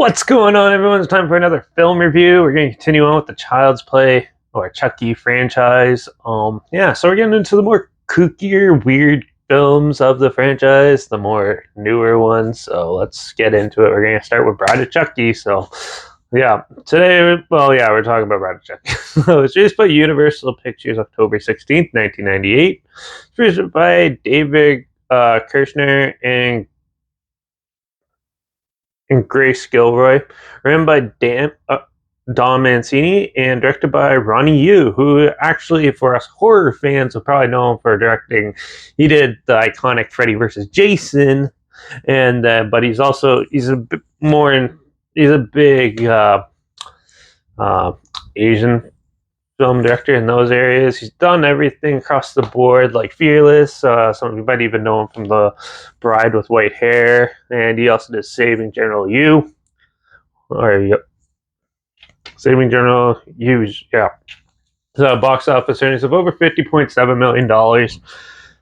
What's going on, everyone? It's time for another film review. We're going to continue on with the Child's Play or Chucky franchise. So we're getting into the more kookier, weird films of the franchise, the more newer ones. So let's get into it. We're going to start with Bride of Chucky. We're talking about Bride of Chucky. So it was released by Universal Pictures October 16th, 1998. It's produced by David Kirshner and Grace Gilroy, written by Don Mancini, and directed by Ronnie Yu, who actually, for us horror fans, will probably know him for directing. He did the iconic Freddy vs. Jason, but he's a bit more he's a big Asian film director in those areas. He's done everything across the board, like Fearless. Some of you might even know him from The Bride with White Hair, and he also did Saving General Yu. Saving General Yu's, yeah. So box office earnings of over $50.7 million,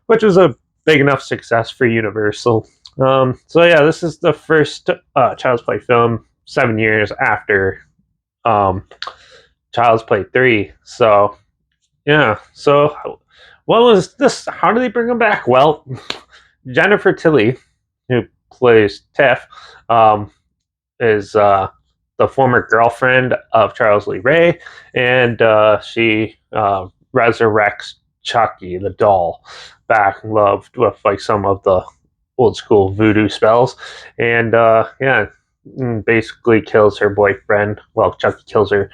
which was a big enough success for Universal. This is the first Child's Play film 7 years after Child's Play 3. So what was this? How did they bring him back? Well, Jennifer Tilly, who plays Tiff, is the former girlfriend of Charles Lee Ray, and she resurrects Chucky, the doll, back, loved with like some of the old school voodoo spells, and basically kills her boyfriend. Well, Chucky kills her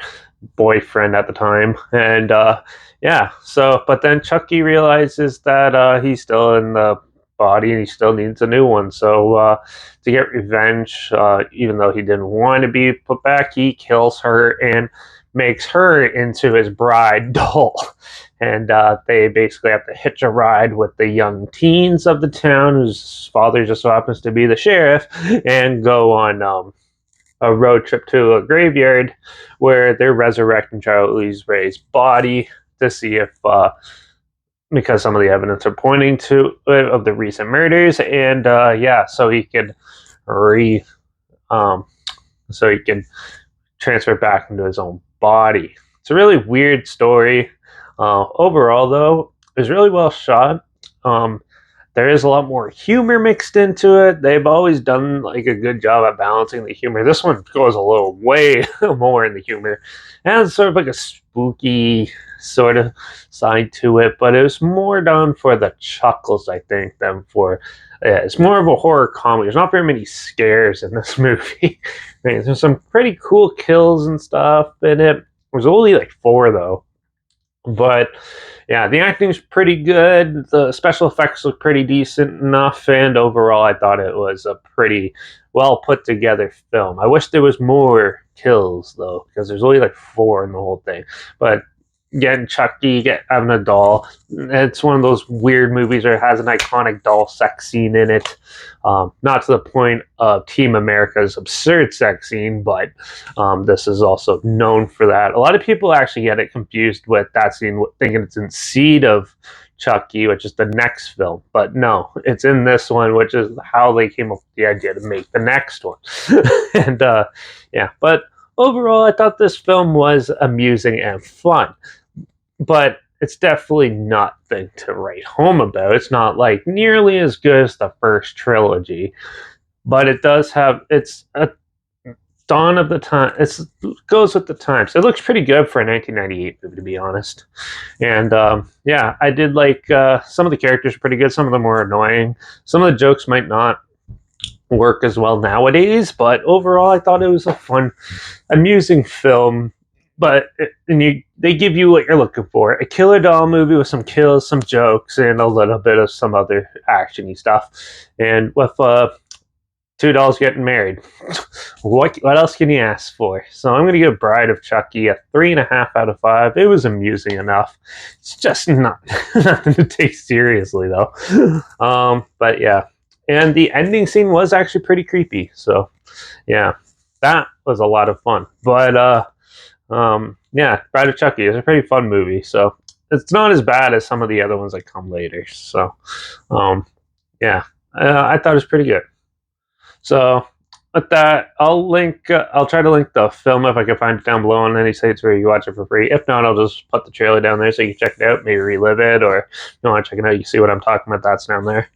boyfriend at the time, and but then Chucky realizes that he's still in the body and he still needs a new one. So to get revenge, even though he didn't want to be put back, he kills her and makes her into his bride doll. And they basically have to hitch a ride with the young teens of the town, whose father just so happens to be the sheriff, and go on a road trip to a graveyard where they're resurrecting Charlie Ray's body to see if because some of the evidence are pointing to of the recent murders, and so he could transfer back into his own body. It's a really weird story. Overall, though, it was really well shot. There is a lot more humor mixed into it. They've always done like a good job at balancing the humor. This one goes a little way more in the humor, and it's sort of like a spooky sort of side to it, but it was more done for the chuckles, I think, than for it's more of a horror comedy. There's not very many scares in this movie. There's some pretty cool kills and stuff in it. There's only like 4 though, but yeah, the acting's pretty good. The special effects look pretty decent enough, and overall, I thought it was a pretty well put together film. I wish there was more kills though, because there's only like 4 in the whole thing. But getting Chucky, having a doll, it's one of those weird movies where it has an iconic doll sex scene in it. Not to the point of Team America's absurd sex scene, but this is also known for that. A lot of people actually get it confused with that scene, thinking it's in Seed of Chucky, which is the next film. But no, it's in this one, which is how they came up with the idea to make the next one. And but overall, I thought this film was amusing and fun. But it's definitely nothing to write home about. It's not like nearly as good as the first trilogy, but it does have it's a dawn of the time. It goes with the times. It looks pretty good for a 1998 movie, to be honest. And I did like some of the characters are pretty good. Some of them were annoying. Some of the jokes might not work as well nowadays, but overall, I thought it was a fun, amusing film. But they give you what you're looking for: a killer doll movie with some kills, some jokes, and a little bit of some other actiony stuff. And with 2 dolls getting married, what else can you ask for? So I'm going to give Bride of Chucky a 3.5 out of 5. It was amusing enough. It's just not nothing to take seriously though. But yeah, and the ending scene was actually pretty creepy. So yeah, that was a lot of fun. But Bride of Chucky is a pretty fun movie, so it's not as bad as some of the other ones that come later. So, I thought it was pretty good. So, with that, I'll try to link the film if I can find it down below on any sites where you watch it for free. If not, I'll just put the trailer down there so you can check it out, maybe relive it, or if you want to check it out, you see what I'm talking about. That's down there.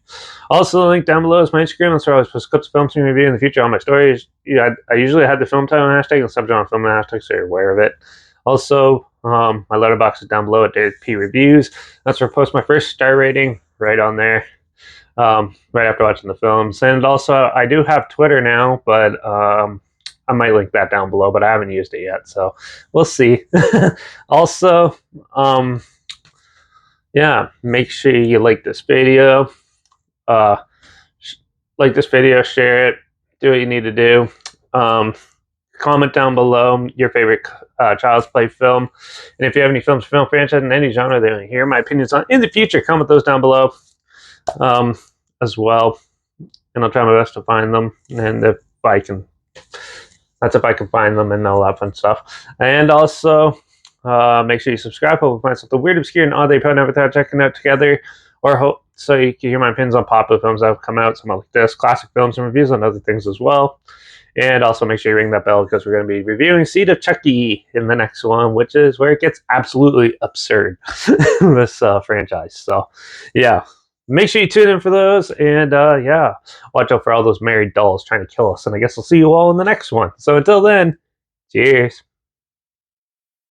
Also, the link down below is my Instagram. That's where I always post clips, films, and review in the future. All my stories. Yeah, I usually have the film title and hashtag and subject on film and hashtag, so you're aware of it. Also, my letterbox is down below at Derek P Reviews. That's where I post my first star rating right on there. Right after watching the films. And also, I do have Twitter now, but I might link that down below, but I haven't used it yet, so we'll see. Also, yeah, make sure you like this video. Uh, like this video, share it, do what you need to do. Comment down below your favorite Child's Play film. And if you have any films, film franchise in any genre that you want to hear my opinions on in the future, comment those down below. As well, and I'll try my best to find them, and if I can, that's if I can find them and all that fun stuff. And also, make sure you subscribe. Hope we find something weird, obscure, and odd they put out without checking out together, or hope so you can hear my opinions on popular films that have come out, some like this, classic films and reviews on other things as well. And also make sure you ring that bell because we're going to be reviewing Seed of Chucky in the next one, which is where it gets absolutely absurd, this franchise. So, yeah. Make sure you tune in for those, and yeah, watch out for all those married dolls trying to kill us. And I guess I'll see you all in the next one. So until then, cheers.